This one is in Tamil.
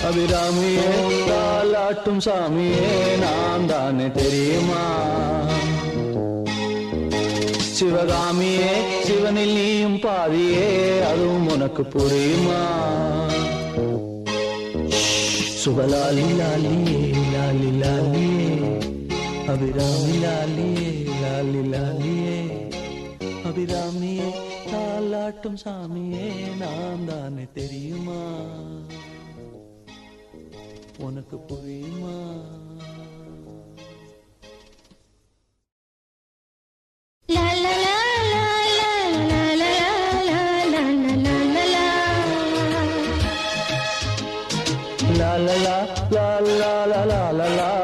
அபிராமியே தாலாட்டும் சாமியே நான் தானே தெரியுமா? சிவகாமியே சிவனில் நீயும் பாதியே அதுவும் உனக்கு புரியுமா? சுபலாலி லாலியே லாலி லாலியே அபிராமி லாலியே லாலி லாலியே அபிராமியே தாலாட்டும் சாமியே நான் தானே தெரியுமா? உனக்கு புரியுமா? La la la la la la la la la